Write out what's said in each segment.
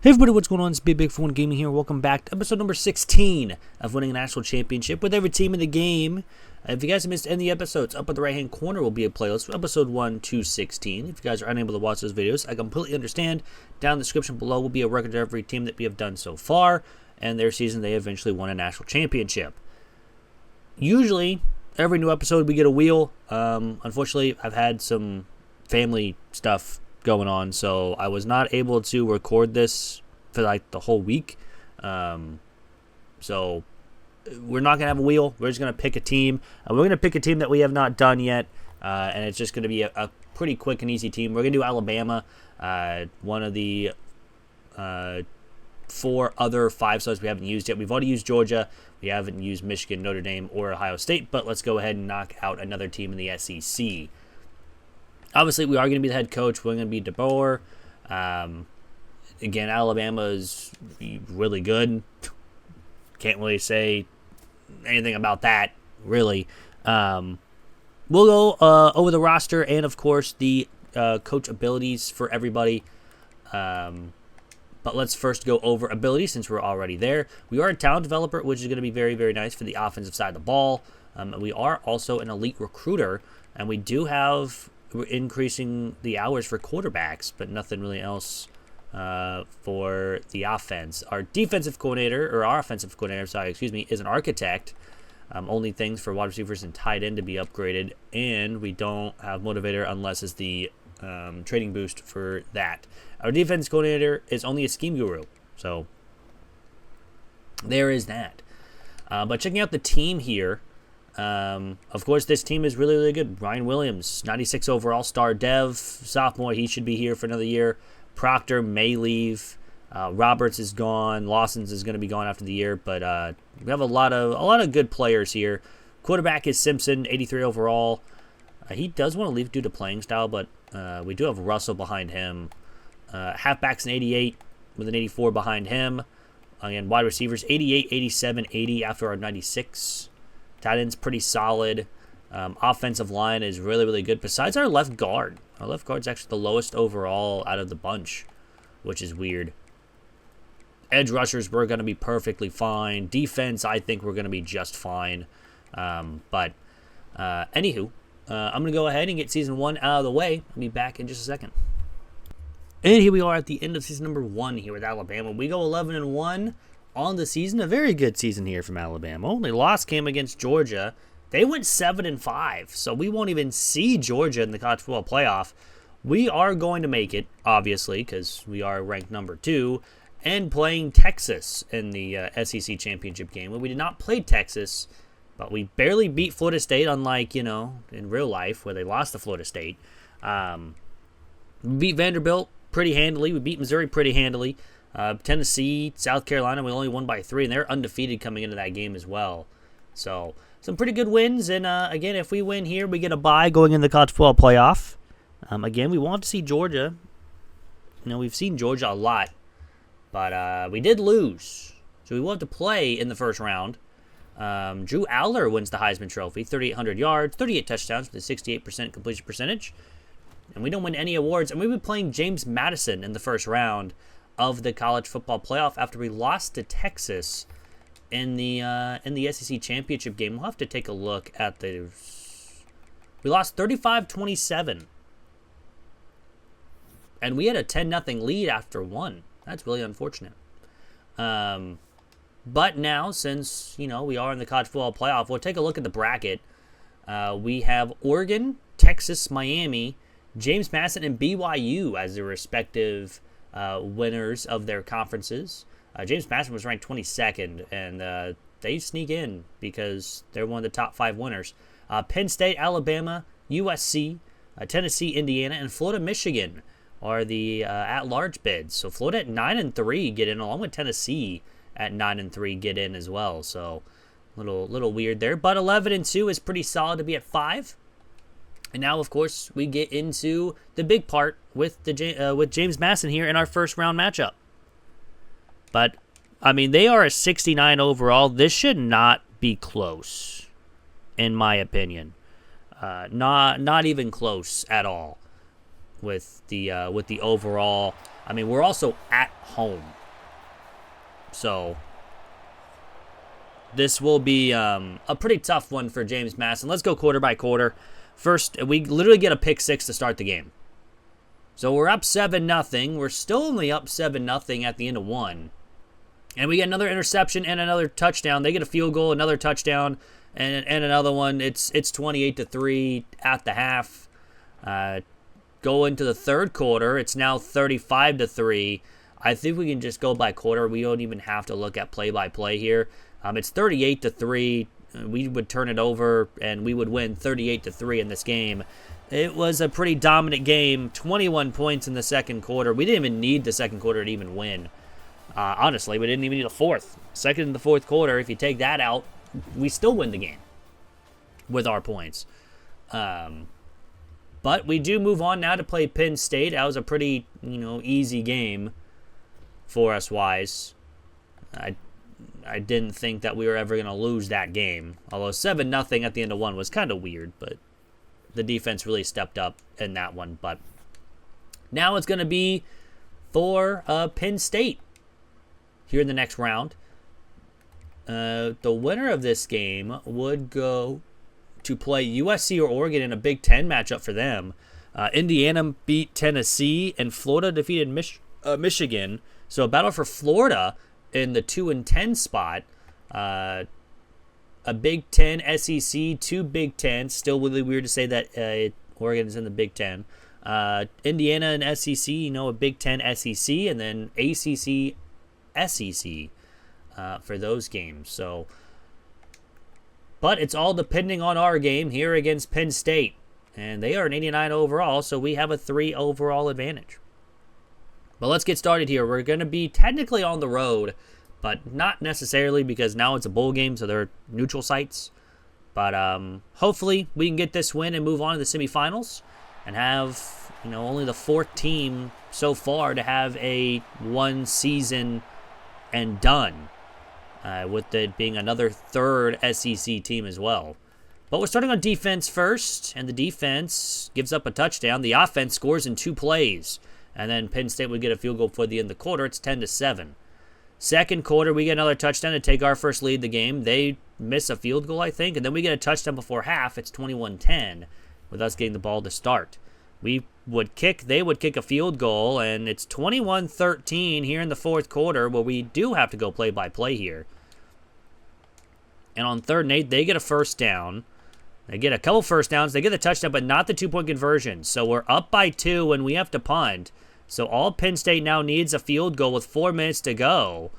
Hey everybody, what's going on? It's Big Phone Gaming here. Welcome back to episode number 16 of winning a national championship with every team in the game. If you guys have missed any episodes, up at the right-hand corner will be a playlist for episode 1 to 16. If you guys are unable to watch those videos, I completely understand. Down in the description below will be a record of every team that we have done so far, and their season they eventually won a national championship. Usually, every new episode we get a wheel. Unfortunately, I've had some family stuff going on, so I was not able to record this for like the whole week. So we're not gonna have a wheel. We're just gonna pick a team. We're gonna pick a team that we have not done yet, and it's just gonna be a pretty quick and easy team. We're gonna do Alabama, one of the 4 other 5 stars we haven't used yet. We've already used Georgia. We haven't used Michigan, Notre Dame, or Ohio State, but let's go ahead and knock out another team in the SEC. Obviously, we are going to be the head coach. We're going to be DeBoer. Again, Alabama is really good. Can't really say anything about that, really. We'll go over the roster and, of course, the coach abilities for everybody. But let's first go over ability since we're already there. We are a talent developer, which is going to be very, very nice for the offensive side of the ball. We are also an elite recruiter, and we do have... We're increasing the hours for quarterbacks, but nothing really else for the offense. Our offensive coordinator, is an architect. Only things for wide receivers and tight end to be upgraded, and we don't have motivator unless it's the trading boost for that. Our defense coordinator is only a scheme guru, so there is that. But checking out the team here. Of course, this team is really, really good. Ryan Williams, 96 overall, star dev, sophomore. He should be here for another year. Proctor may leave. Roberts is gone. Lawson's is going to be gone after the year. But we have a lot of good players here. Quarterback is Simpson, 83 overall. He does want to leave due to playing style, but we do have Russell behind him. Halfback's an 88 with an 84 behind him. Again, wide receivers, 88, 87, 80 after our 96. Tight end's pretty solid. Offensive line is really, really good. Besides our left guard. Our left guard's actually the lowest overall out of the bunch, which is weird. Edge rushers, we're going to be perfectly fine. Defense, I think we're going to be just fine. Anywho, I'm going to go ahead and get Season 1 out of the way. I'll be back in just a second. And here we are at the end of Season number 1 here with Alabama. We go 11-1. On the season, a very good season here from Alabama. Only loss came against Georgia. They went 7-5, so we won't even see Georgia in the college football playoff. We are going to make it, obviously, because we are ranked number 2, and playing Texas in the SEC championship game. We did not play Texas, but we barely beat Florida State, unlike, in real life, where they lost to Florida State. We beat Vanderbilt pretty handily. We beat Missouri pretty handily. Tennessee, South Carolina, we only won by 3, and they're undefeated coming into that game as well. So, some pretty good wins, and again, if we win here, we get a bye going in the college football playoff. Again, we won't have to see Georgia. We've seen Georgia a lot, but we did lose. So we will have to play in the first round. Drew Aller wins the Heisman Trophy, 3,800 yards, 38 touchdowns with a 68% completion percentage. And we don't win any awards, and we've been playing James Madison in the first round of the college football playoff after we lost to Texas in the SEC championship game. We'll have to take a look at the... We lost 35-27. And we had a 10-0 lead after 1. That's really unfortunate. But now, since, we are in the college football playoff, we'll take a look at the bracket. We have Oregon, Texas, Miami, James Madison, and BYU as their respective... winners of their conferences. James Madison was ranked 22nd, and they sneak in because they're one of the top 5 winners. Penn State, Alabama, USC, Tennessee, Indiana, and Florida, Michigan are the at-large bids. So Florida at 9-3 get in, along with Tennessee at 9-3 get in as well. So little weird there, but 11-2 is pretty solid to be at 5. And now, of course, we get into the big part with James Madison here in our first round matchup. But, they are a 69 overall. This should not be close, in my opinion. Not even close at all. with the overall. I mean, we're also at home, so this will be a pretty tough one for James Madison. Let's go quarter by quarter. First, we literally get a pick six to start the game. So we're up 7-0. We're still only up 7-0 at the end of one. And we get another interception and another touchdown. They get a field goal, another touchdown, and another one. It's 28-3 at the half. Go into the third quarter. It's now 35-3. I think we can just go by quarter. We don't even have to look at play-by-play here. It's 38-3. We would turn it over, and we would win 38-3 in this game. It was a pretty dominant game. 21 points in the second quarter. We didn't even need the second quarter to even win. Honestly, we didn't even need a fourth. Second and the fourth quarter, if you take that out, we still win the game with our points. But we do move on now to play Penn State. That was a pretty, easy game for us wise. I didn't think that we were ever going to lose that game. Although 7-0 at the end of one was kind of weird, but the defense really stepped up in that one. But now it's going to be for Penn State here in the next round. The winner of this game would go to play USC or Oregon in a Big Ten matchup for them. Indiana beat Tennessee, and Florida defeated Michigan. So a battle for Florida in the 2-10 spot. A Big Ten, SEC, two Big Ten. Still really weird to say that Oregon is in the Big Ten. Indiana and SEC, a Big Ten, SEC, and then ACC, SEC for those games. So, but it's all depending on our game here against Penn State. And they are an 89 overall, so we have a 3 overall advantage. But let's get started here. We're going to be technically on the road, but not necessarily because now it's a bowl game, so they're neutral sites. But hopefully we can get this win and move on to the semifinals and have, only the fourth team so far to have a one season and done, with it being another third SEC team as well. But we're starting on defense first, and the defense gives up a touchdown. The offense scores in 2 plays. And then Penn State would get a field goal for the end of the quarter. It's 10-7. Second quarter, we get another touchdown to take our first lead of the game. They miss a field goal, I think. And then we get a touchdown before half. It's 21-10 with us getting the ball to start. They would kick a field goal, and it's 21-13 here in the fourth quarter where we do have to go play-by-play here. And on 3rd and 8, they get a first down. They get a couple first downs. They get the touchdown, but not the 2-point conversion. So we're up by 2, and we have to punt. So all Penn State now needs a field goal with 4 minutes to go,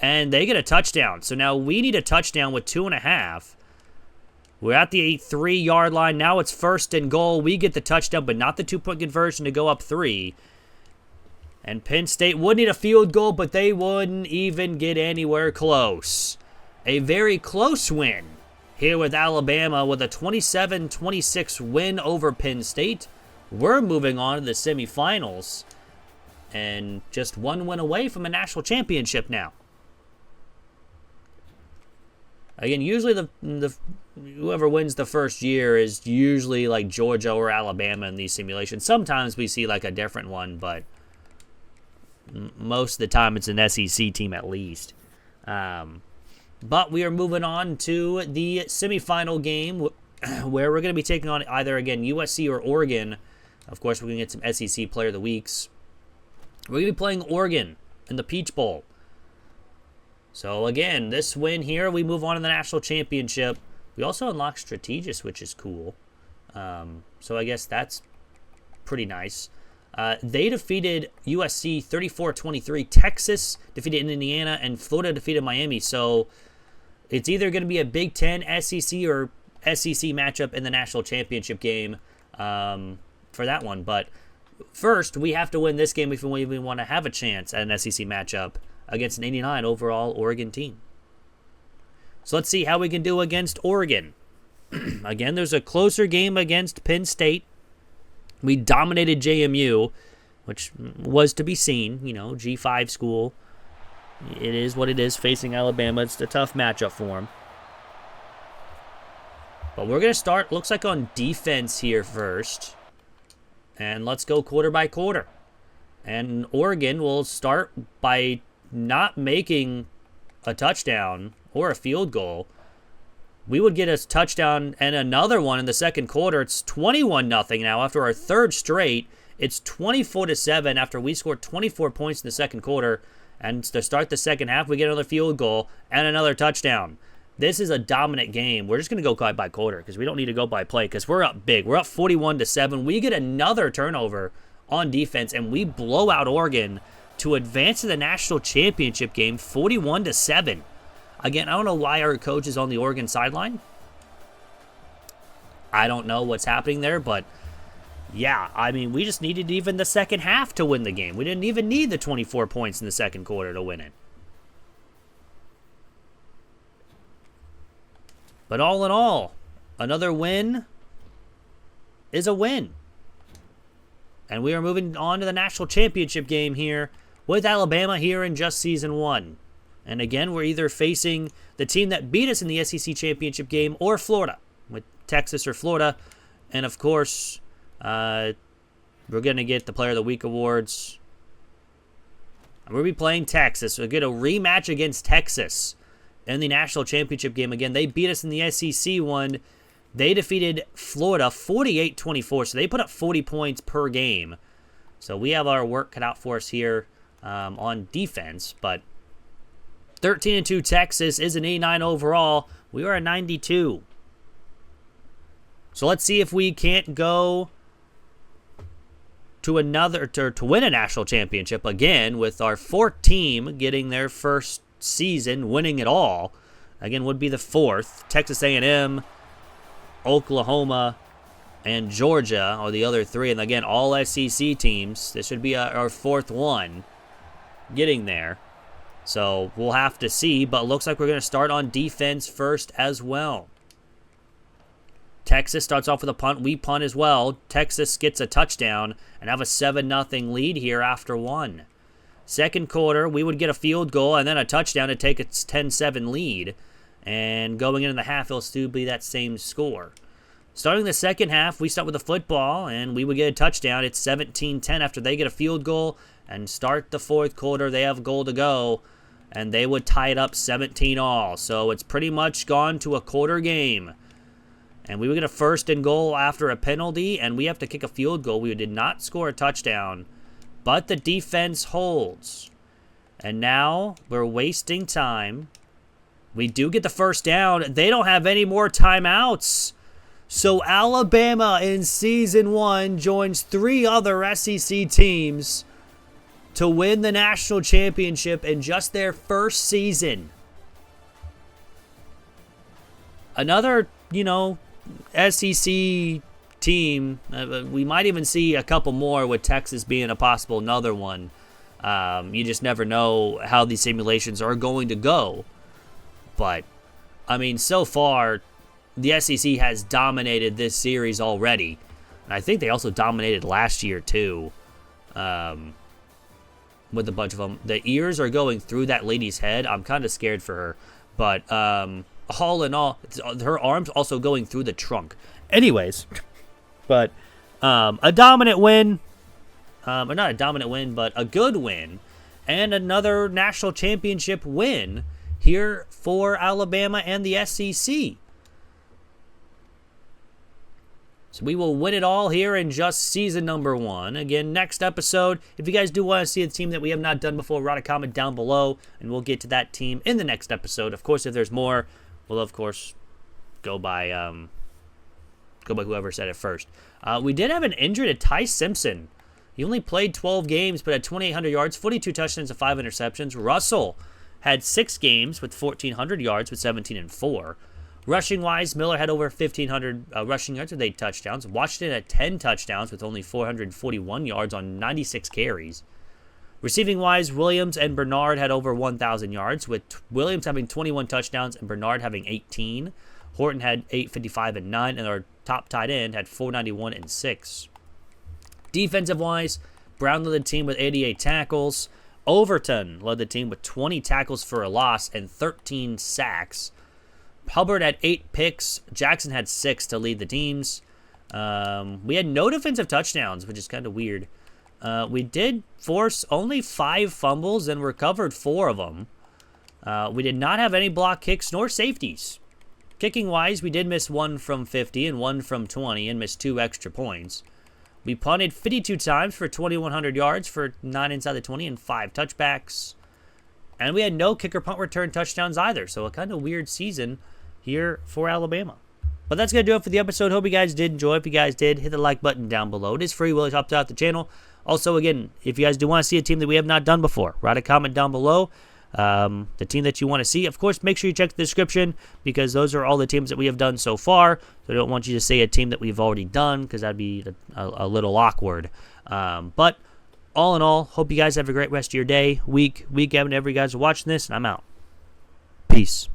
and they get a touchdown. So now we need a touchdown with 2.5. We're at the 3-yard line. Now it's 1st and goal. We get the touchdown, but not the 2-point conversion to go up 3. And Penn State would need a field goal, but they wouldn't even get anywhere close. A very close win here with Alabama with a 27-26 win over Penn State. We're moving on to the semifinals and just 1 win away from a national championship now. Again, usually the whoever wins the first year is usually like Georgia or Alabama in these simulations. Sometimes we see like a different one, but most of the time it's an SEC team at least. But we are moving on to the semifinal game where we're going to be taking on either, again, USC or Oregon. Of course, we're going to get some SEC Player of the Weeks. We're going to be playing Oregon in the Peach Bowl. So, again, this win here, we move on to the national championship. We also unlock Strategist, which is cool. So I guess that's pretty nice. They defeated USC 34-23. Texas defeated Indiana, and Florida defeated Miami. So it's either going to be a Big Ten, SEC, or SEC matchup in the national championship game for that one. But first, we have to win this game if we even want to have a chance at an SEC matchup against an 89 overall Oregon team. So let's see how we can do against Oregon. Again, there's a closer game against Penn State. We dominated JMU, which was to be seen. G5 school. It is what it is, facing Alabama. It's a tough matchup for them. But we're going to start, looks like, on defense here first. And let's go quarter by quarter. And Oregon will start by not making a touchdown or a field goal. We would get a touchdown and another one in the second quarter. It's 21-0 now after our third straight. It's 24-7 after we scored 24 points in the second quarter. And to start the second half, we get another field goal and another touchdown. This is a dominant game. We're just going to go by quarter because we don't need to go by play because we're up big. We're up 41-7. We get another turnover on defense, and we blow out Oregon to advance to the national championship game 41-7. Again, I don't know why our coach is on the Oregon sideline. I don't know what's happening there, but yeah, I mean, we just needed even the second half to win the game. We didn't even need the 24 points in the second quarter to win it. But all in all, another win is a win. And we are moving on to the national championship game here with Alabama here in just season 1. And again, we're either facing the team that beat us in the SEC championship game or Florida, with Texas or Florida. And of course, we're going to get the Player of the Week awards. And we'll be playing Texas. We'll get a rematch against Texas in the national championship game. Again, they beat us in the SEC one. They defeated Florida 48-24, so they put up 40 points per game. So we have our work cut out for us here on defense. But 13-2 Texas is an 89 overall. We are a 92. So let's see if we can't go to another to win a national championship again with our fourth team getting their first season winning it all. Again, would be the fourth. Texas A&M, Oklahoma, and Georgia are the other three. And again, all SEC teams. This should be our fourth one getting there. So we'll have to see, but it looks like we're going to start on defense first as well. Texas starts off with a punt. We punt as well. Texas gets a touchdown and have a 7-0 lead here after one. Second quarter, we would get a field goal and then a touchdown to take a 10-7 lead. And going into the half, it'll still be that same score. Starting the second half, we start with a football, and we would get a touchdown. It's 17-10 after they get a field goal. And start the fourth quarter, they have a goal to go. And they would tie it up 17-all. So it's pretty much gone to a quarter game. And we would get a first and goal after a penalty, and we have to kick a field goal. We did not score a touchdown, but the defense holds. And now we're wasting time. We do get the first down. They don't have any more timeouts. So Alabama in season 1 joins 3 other SEC teams to win the national championship in just their first season. Another, SEC team. We might even see a couple more with Texas being a possible another one. You just never know how these simulations are going to go. But, I mean, so far, the SEC has dominated this series already. And I think they also dominated last year, too. With a bunch of them. The ears are going through that lady's head. I'm kind of scared for her. But, all in all, her arm's also going through the trunk. Anyways, but a dominant win. Or not a dominant win, but a good win. And another national championship win here for Alabama and the SEC. So we will win it all here in just season number 1. Again, next episode, if you guys do want to see a team that we have not done before, write a comment down below, and we'll get to that team in the next episode. Of course, if there's more, we'll, of course, go by whoever said it first. We did have an injury to Ty Simpson. He only played 12 games, but had 2,800 yards, 42 touchdowns, and 5 interceptions. Russell had 6 games with 1,400 yards with 17 and 4. Rushing-wise, Miller had over 1,500 rushing yards with 8 touchdowns. Washington had 10 touchdowns with only 441 yards on 96 carries. Receiving-wise, Williams and Bernard had over 1,000 yards, with Williams having 21 touchdowns and Bernard having 18. Horton had 855 and 9, and our top tight end had 491 and 6. Defensive-wise, Brown led the team with 88 tackles. Overton led the team with 20 tackles for a loss and 13 sacks. Hubbard had 8 picks. Jackson had 6 to lead the teams. We had no defensive touchdowns, which is kind of weird. We did force only 5 fumbles and recovered 4 of them. We did not have any block kicks nor safeties. Kicking-wise, we did miss 1 from 50 and 1 from 20 and missed 2 extra points. We punted 52 times for 2,100 yards for 9 inside the 20 and 5 touchbacks. And we had no kicker punt return touchdowns either, so a kind of weird season here for Alabama. But that's going to do it for the episode. Hope you guys did enjoy. If you guys did, hit the like button down below. It is free. Will help out the channel. Also, again, if you guys do want to see a team that we have not done before, write a comment down below. The team that you want to see. Of course, make sure you check the description because those are all the teams that we have done so far. So I don't want you to say a team that we've already done because that'd be a little awkward. But all in all, hope you guys have a great rest of your day, week, whenever you guys are watching this, and I'm out. Peace.